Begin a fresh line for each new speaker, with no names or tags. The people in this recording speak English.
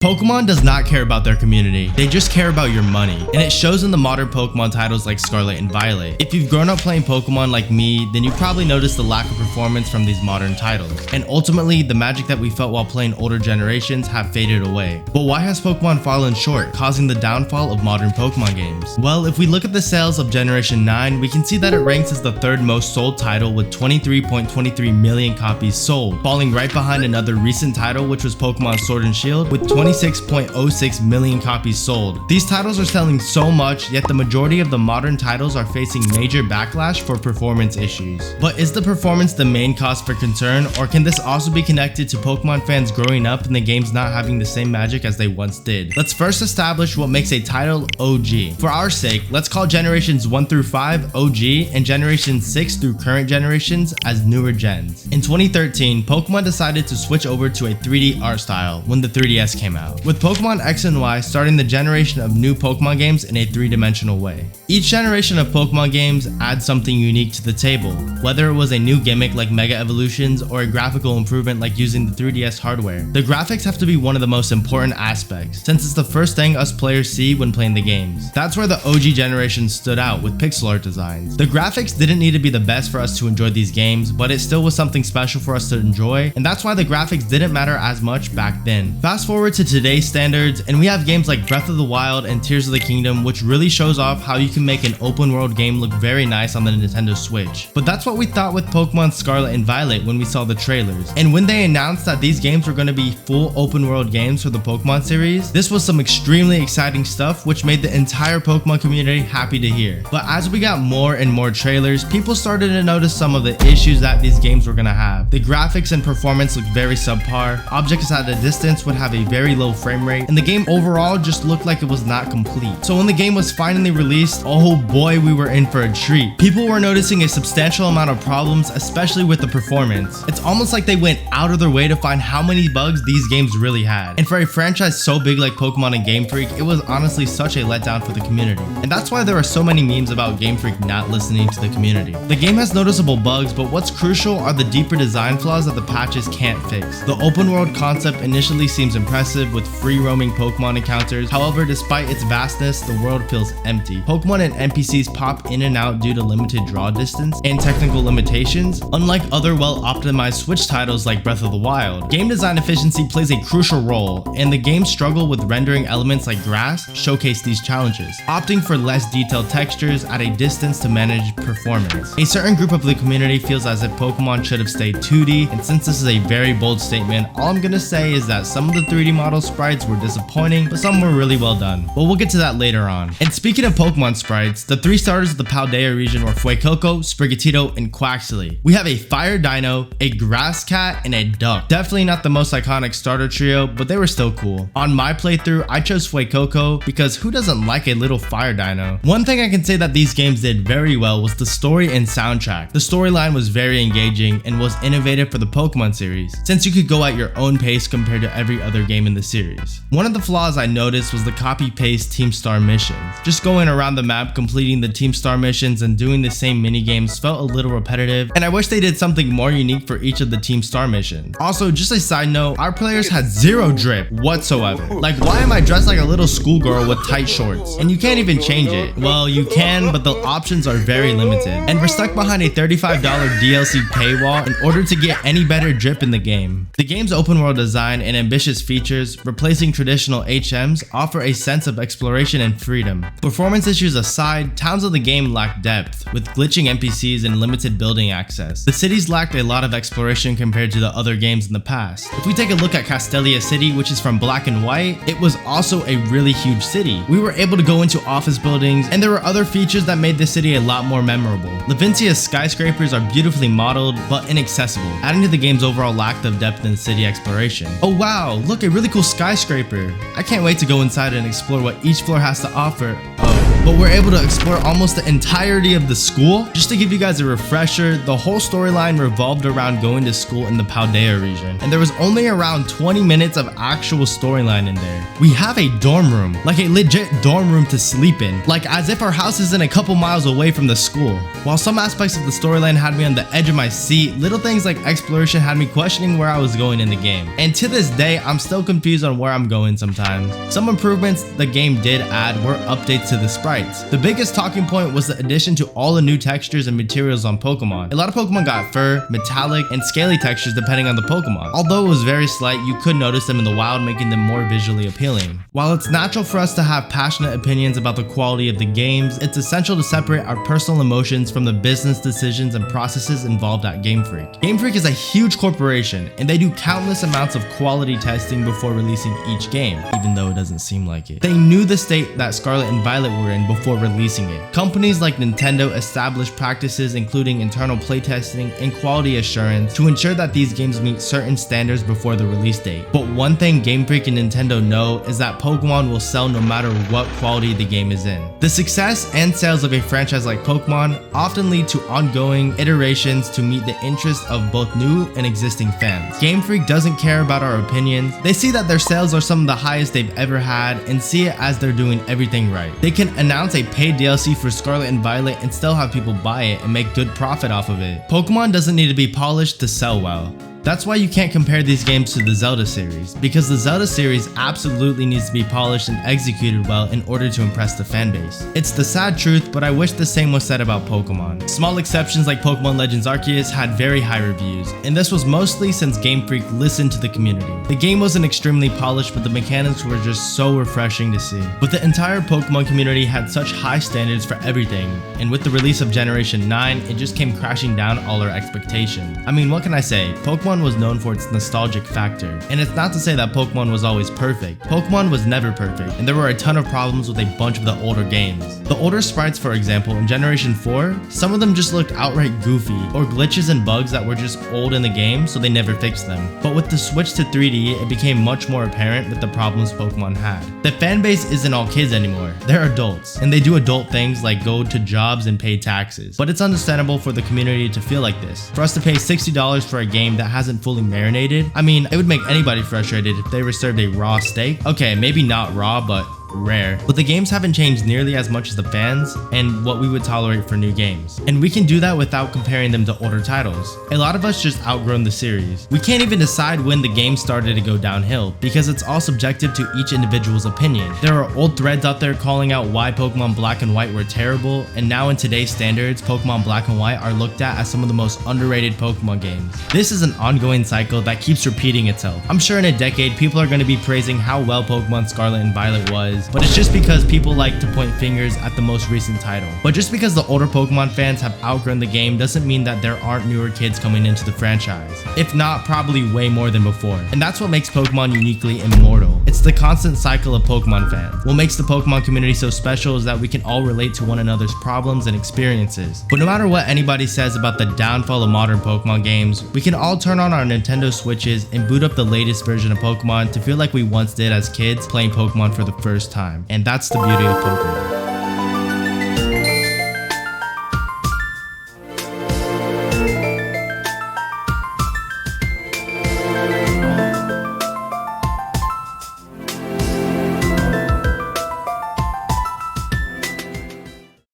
Pokemon does not care about their community, they just care about your money, and it shows in the modern Pokemon titles like Scarlet and Violet. If you've grown up playing Pokemon like me, then you probably noticed the lack of performance from these modern titles, and ultimately the magic that we felt while playing older generations have faded away. But why has Pokemon fallen short, causing the downfall of modern Pokemon games? Well, if we look at the sales of Generation 9, we can see that it ranks as the third most sold title with 23.23 million copies sold, falling right behind another recent title which was Pokemon Sword and Shield with 26.06 million copies sold. These titles are selling so much, yet the majority of the modern titles are facing major backlash for performance issues. But is the performance the main cause for concern, or can this also be connected to Pokemon fans growing up and the games not having the same magic as they once did? Let's first establish what makes a title OG. For our sake, let's call generations 1 through 5 OG and generations 6 through current generations as newer gens. In 2013, Pokemon decided to switch over to a 3D art style when the 3DS came out, with Pokemon X and Y starting the generation of new Pokemon games in a three-dimensional way. Each generation of Pokemon games adds something unique to the table, whether it was a new gimmick like Mega Evolutions or a graphical improvement like using the 3DS hardware. The graphics have to be one of the most important aspects, since it's the first thing us players see when playing the games. That's where the OG generation stood out with pixel art designs. The graphics didn't need to be the best for us to enjoy these games, but it still was something special for us to enjoy, and that's why the graphics didn't matter as much back then. Fast forward to today's standards, and we have games like Breath of the Wild and Tears of the Kingdom, which really shows off how you can make an open world game look very nice on the Nintendo Switch. But that's what we thought with Pokemon Scarlet and Violet when we saw the trailers. And when they announced that these games were going to be full open world games for the Pokemon series, this was some extremely exciting stuff which made the entire Pokemon community happy to hear. But as we got more and more trailers, people started to notice some of the issues that these games were going to have. The graphics and performance looked very subpar, objects at a distance would have a very low frame rate, and the game overall just looked like it was not complete. So when the game was finally released, oh boy, we were in for a treat. People were noticing a substantial amount of problems, especially with the performance. It's almost like they went out of their way to find how many bugs these games really had. And for a franchise so big like Pokemon and Gamefreak, it was honestly such a letdown for the community. And that's why there are so many memes about Gamefreak not listening to the community. The game has noticeable bugs, but what's crucial are the deeper design flaws that the patches can't fix. The open world concept initially seems impressive with free roaming Pokemon encounters. However, despite its vastness, the world feels empty. Pokemon and NPCs pop in and out due to limited draw distance and technical limitations, unlike other well-optimized Switch titles like Breath of the Wild. Game design efficiency plays a crucial role, and the game's struggle with rendering elements like grass showcase these challenges, opting for less detailed textures at a distance to manage performance. A certain group of the community feels as if Pokemon should have stayed 2D, and since this is a very bold statement, all I'm gonna say is that some of the 3D model sprites were disappointing, but some were really well done. But we'll get to that later on. And speaking of Pokemon sprites, the 3 starters of the Paldea region were Fuecoco, Sprigatito, and Quaxley. We have a fire dino, a grass cat, and a duck. Definitely not the most iconic starter trio, but they were still cool. On my playthrough, I chose Fuecoco because who doesn't like a little fire dino? One thing I can say that these games did very well was the story and soundtrack. The storyline was very engaging and was innovative for the Pokemon series, since you could go at your own pace compared to every other game in the series. One of the flaws I noticed was the copy-paste Team Star missions. Just going around the map, completing the Team Star missions and doing the same mini-games felt a little repetitive, and I wish they did something more unique for each of the Team Star missions. Also, just a side note, our players had zero drip whatsoever. Like, why am I dressed like a little schoolgirl with tight shorts? And you can't even change it. Well, you can, but the options are very limited. And we're stuck behind a $35 DLC paywall in order to get any better drip in the game. The game's open world design and ambitious features, replacing traditional HMs, offer a sense of exploration and freedom. Performance issues aside, towns of the game lack depth, with glitching NPCs and limited building access. The cities lacked a lot of exploration compared to the other games in the past. If we take a look at Castelia City, which is from Black and White, it was also a really huge city. We were able to go into office buildings, and there were other features that made the city a lot more memorable. Levincia's skyscrapers are beautifully modeled, but inaccessible, adding to the game's overall lack of depth in city exploration. Oh wow, look, a really cool skyscraper. I can't wait to go inside and explore what each floor has to offer. Oh. but we're able to explore almost the entirety of the school. Just to give you guys a refresher, the whole storyline revolved around going to school in the Paldea region, and there was only around 20 minutes of actual storyline in there. We have a dorm room, like a legit dorm room to sleep in, like as if our house isn't a couple miles away from the school. While some aspects of the storyline had me on the edge of my seat, little things like exploration had me questioning where I was going in the game. And to this day, I'm still confused on where I'm going sometimes. Some improvements the game did add were updates to the sprites. The biggest talking point was the addition to all the new textures and materials on Pokemon. A lot of Pokemon got fur, metallic, and scaly textures depending on the Pokemon. Although it was very slight, you could notice them in the wild, making them more visually appealing. While it's natural for us to have passionate opinions about the quality of the games, it's essential to separate our personal emotions from the business decisions and processes involved at Gamefreak. Gamefreak is a huge corporation, and they do countless amounts of quality testing before releasing each game, even though it doesn't seem like it. They knew the state that Scarlet and Violet were in before releasing it. Companies like Nintendo established practices including internal playtesting and quality assurance to ensure that these games meet certain standards before the release date. But one thing Game Freak and Nintendo know is that Pokemon will sell no matter what quality the game is in. The success and sales of a franchise like Pokemon often lead to ongoing iterations to meet the interests of both new and existing fans. Game Freak doesn't care about our opinions. They see that their sales are some of the highest they've ever had and see it as they're doing everything right. They can announce a paid DLC for Scarlet and Violet and still have people buy it and make good profit off of it. Pokemon doesn't need to be polished to sell well. That's why you can't compare these games to the Zelda series, because the Zelda series absolutely needs to be polished and executed well in order to impress the fanbase. It's the sad truth, but I wish the same was said about Pokemon. Small exceptions like Pokemon Legends Arceus had very high reviews, and this was mostly since Game Freak listened to the community. The game wasn't extremely polished, but the mechanics were just so refreshing to see. But the entire Pokemon community had such high standards for everything, and with the release of Generation 9, it just came crashing down all our expectations. I mean, what can I say? Pokemon was known for its nostalgic factor, and it's not to say that Pokemon was always perfect. Pokemon was never perfect, and there were a ton of problems with a bunch of the older games. The older sprites, for example, in Generation 4, some of them just looked outright goofy, or glitches and bugs that were just old in the game, so they never fixed them. But with the switch to 3D, it became much more apparent with the problems Pokemon had. The fanbase isn't all kids anymore, they're adults, and they do adult things like go to jobs and pay taxes. But it's understandable for the community to feel like this. For us to pay $60 for a game that hasn't fully marinated, I mean, it would make anybody frustrated if they were served a raw steak. Okay, maybe not raw, but rare. But the games haven't changed nearly as much as the fans and what we would tolerate for new games. And we can do that without comparing them to older titles. A lot of us just outgrown the series. We can't even decide when the game started to go downhill because it's all subjective to each individual's opinion. There are old threads out there calling out why Pokemon Black and White were terrible, and now in today's standards, Pokemon Black and White are looked at as some of the most underrated Pokemon games. This is an ongoing cycle that keeps repeating itself. I'm sure in a decade, people are going to be praising how well Pokemon Scarlet and Violet was, but it's just because people like to point fingers at the most recent title. But just because the older Pokemon fans have outgrown the game doesn't mean that there aren't newer kids coming into the franchise. If not, probably way more than before. And that's what makes Pokemon uniquely immortal. It's the constant cycle of Pokemon fans. What makes the Pokemon community so special is that we can all relate to one another's problems and experiences. But no matter what anybody says about the downfall of modern Pokemon games, we can all turn on our Nintendo Switches and boot up the latest version of Pokemon to feel like we once did as kids playing Pokemon for the first time. And that's the beauty of Pokemon.